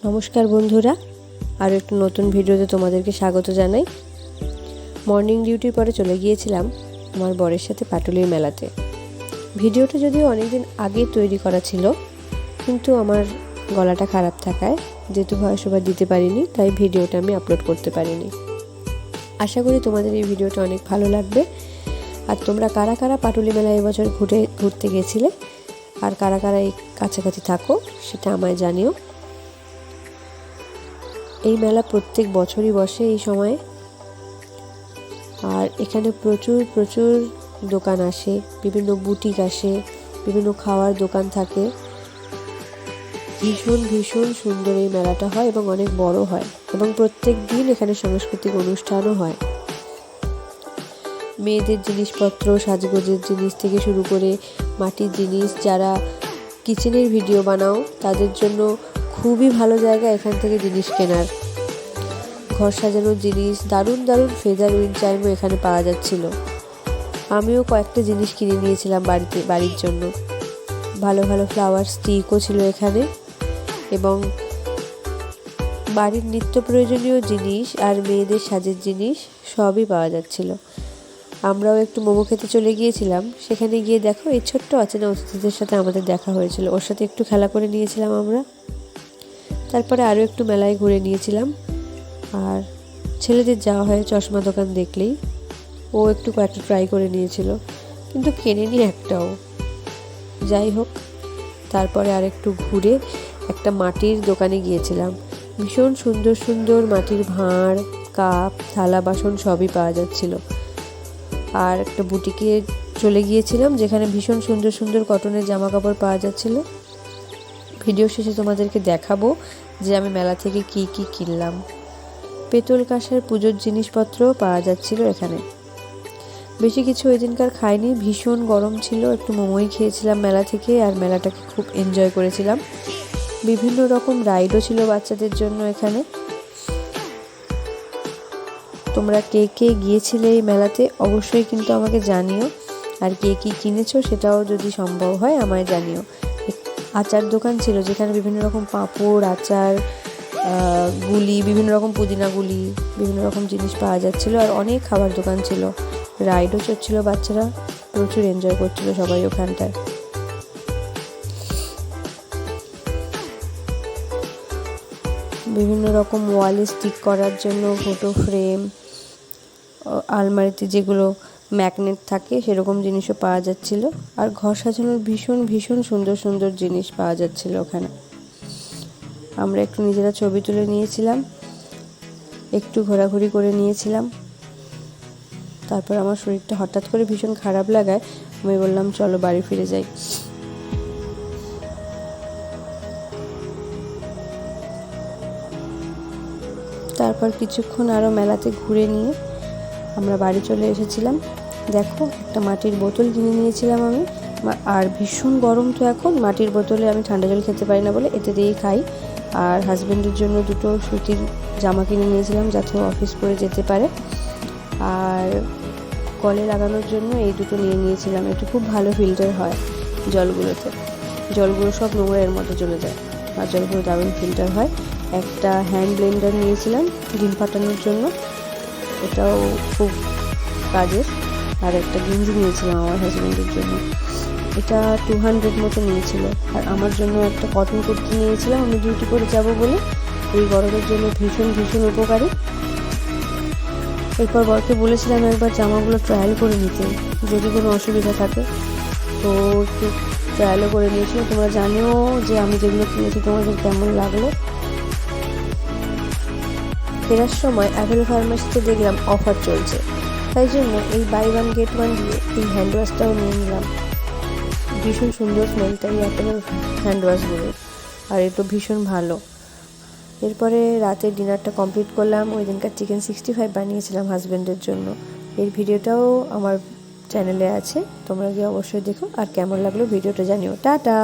নমস্কার বন্ধুরা, আরও একটু নতুন ভিডিওতে তোমাদেরকে স্বাগত জানাই। মর্নিং ডিউটির পরে চলে গিয়েছিলাম আমার বরের সাথে পাটুলির মেলাতে। ভিডিওটা যদিও অনেকদিন আগে তৈরি করা ছিল, কিন্তু আমার গলাটা খারাপ থাকায় যেহেতু ভয়েস ওভার দিতে পারিনি, তাই ভিডিওটা আমি আপলোড করতে পারিনি। আশা করি তোমাদের এই ভিডিওটা অনেক ভালো লাগবে। আর তোমরা কারা কারা পাটুলি মেলা এবছর ঘুরতে গেছিলে আর কারা কারা এই কাছাকাছি থাকো সেটা আমায় জানিও। এই মেলা প্রত্যেক বছরই বসে এই সময়ে, আর এখানে প্রচুর প্রচুর দোকান আসে, বিভিন্ন বুটিক আসে, বিভিন্ন খাওয়ার দোকান থাকে। ভীষণ ভীষণ সুন্দর এই মেলাটা হয় এবং অনেক বড় হয়, এবং প্রত্যেক দিন এখানে সাংস্কৃতিক অনুষ্ঠানও হয়। মেয়েদের জিনিসপত্র, সাজগোজের জিনিস থেকে শুরু করে মাটির জিনিস, যারা কিচেনের ভিডিও বানাও তাদের জন্য খুবই ভালো জায়গা এখান থেকে জিনিস কেনার। ঘর সাজানোর জিনিস, দারুণ দারুণ ফেদার উইন্ড চাইমও এখানে পাওয়া যাচ্ছিল। আমিও কয়েকটা জিনিস কিনে নিয়েছিলাম বাড়ির জন্য। ভালো ভালো ফ্লাওয়ার স্টিকও ছিল এখানে, এবং বাড়ির নিত্য প্রয়োজনীয় জিনিস আর মেয়েদের সাজের জিনিস সবই পাওয়া যাচ্ছিল। আমরাও একটু মোমো খেতে চলে গিয়েছিলাম। সেখানে গিয়ে দেখো এই ছোট্ট অচেনা অতিথিদের সাথে আমাদের দেখা হয়েছিল, ওর সাথে একটু খেলা করে নিয়েছিলাম আমরা। তারপরে আরও একটু মেলায় ঘুরে নিয়েছিলাম। আর ছেলেদের যাওয়া হয় চশমা দোকান দেখলেই, ও একটু কয়েকটা ট্রাই করে নিয়েছিল, কিন্তু কেনেনি একটাও। যাই হোক, তারপরে আর একটু ঘুরে একটা মাটির দোকানে গিয়েছিলাম। ভীষণ সুন্দর সুন্দর মাটির ভাঁড়, কাপ, থালা বাসন সবই পাওয়া যাচ্ছিল। আর একটা বুটিকে চলে গিয়েছিলাম যেখানে ভীষণ সুন্দর সুন্দর কটনের জামা কাপড় পাওয়া যাচ্ছিল। ভিডিও শেষে তোমাদেরকে দেখাবো যে আমি মেলা থেকে কি কি কিনলাম। পেতল কাঁসার পুজোর জিনিসপত্রও পাওয়া যাচ্ছিল এখানে। বেশি কিছু ওই দিনকার খাইনি, ভীষণ গরম ছিল, একটু মোমোই খেয়েছিলাম মেলা থেকে, আর মেলাটাকে খুব এনজয় করেছিলাম। বিভিন্ন রকম রাইডও ছিল বাচ্চাদের জন্য এখানে। তোমরা কে কে গিয়েছিলে এই মেলাতে অবশ্যই কিন্তু আমাকে জানিও, আর কে কী কিনেছো সেটাও যদি সম্ভব হয় আমায় জানিও। আচার দোকান ছিল যেখানে বিভিন্ন রকম পাঁপড়, আচার, গুলি, বিভিন্ন রকম পুদিনা গুলি, বিভিন্ন রকম জিনিস পাওয়া যাচ্ছিলো। আর অনেক খাবার দোকান ছিল, রাইডও চলছিল, বাচ্চারা প্রচুর এনজয় করছিল সবাই ওখানটায়। বিভিন্ন রকম ওয়ালে স্টিক করার জন্য ফটো ফ্রেম, আলমারিতে যেগুলো ম্যাগনেট থাকে সেরকম জিনিসও পাওয়া যাচ্ছিল। আর ঘর সাজানোর ভীষণ ভীষণ সুন্দর সুন্দর জিনিস পাওয়া যাচ্ছিল ওখানে। আমরা একটু নিজেরা ছবি তুলে নিয়েছিলাম, একটু ঘোরাঘুরি করে নিয়েছিলাম। তারপর আমার শরীরটা হঠাৎ করে ভীষণ খারাপ লাগায় আমি বললাম চলো বাড়ি ফিরে যাই। তারপর কিছুক্ষণ আরও মেলাতে ঘুরে নিয়ে আমরা বাড়ি চলে এসেছিলাম। দেখো, একটা মাটির বোতল কিনে নিয়েছিলাম আমি। আর ভীষণ গরম তো এখন, মাটির বোতলে আমি ঠান্ডা জল খেতে পারি না বলে এতে দিয়েই খাই। আর হাজব্যান্ডের জন্য দুটো সুতির জামা কিনে নিয়েছিলাম যাতে অফিস করে যেতে পারে। আর কলে লাগানোর জন্য এই দুটো নিয়ে নিয়েছিলাম। এটা খুব ভালো ফিল্টার হয় জলগুলোতে, জলগুলো সব নোংরা এর মধ্যে চলে যায়, আর জলগুলো দারুণ ফিল্টার হয়। একটা হ্যান্ড ব্লেন্ডার নিয়েছিলাম ডিম ফাটানোর জন্য, এটাও খুব কাজের। আর একটা গেঞ্জি নিয়েছিলাম আমার হাজব্যান্ডের জন্য, এটা 200 মতো নিয়েছিল। আর আমার জন্য একটা কটন কুর্তি নিয়েছিলাম, আমি ডিউটি করে যাব বলে। এই গরমের জন্য ভীষণ ভীষণ উপকারী। এরপর বরকে বলেছিলাম একবার জামাগুলো ট্রায়াল করে নিতে, যদি কোনো অসুবিধা থাকে। তো একটু ট্রায়ালও করে নিয়েছিল। তোমরা জানিও যে আমি যেগুলো কিনেছি তোমাদের কেমন লাগলো। ফেরার সময় অ্যাভেলো ফার্মাসিতে দেখলাম অফার চলছে, তাই জন্য এই বাই ওয়ান গেট ওয়ান দিয়ে এই হ্যান্ড ওয়াশটাও নিয়ে নিলাম। ভীষণ সুন্দর স্মেলটা এই অ্যাপেলের হ্যান্ড ওয়াশগুলো, আর এটা ভীষণ ভালো। এরপরে রাতে ডিনারটা কমপ্লিট করলাম। ওই দিনকার চিকেন 65 বানিয়েছিলাম হাজব্যান্ডের জন্য। এর ভিডিওটাও আমার চ্যানেলে আছে, তোমরা গিয়ে অবশ্যই দেখো। আর কেমন লাগলো ভিডিওটা জানিও। টাটা।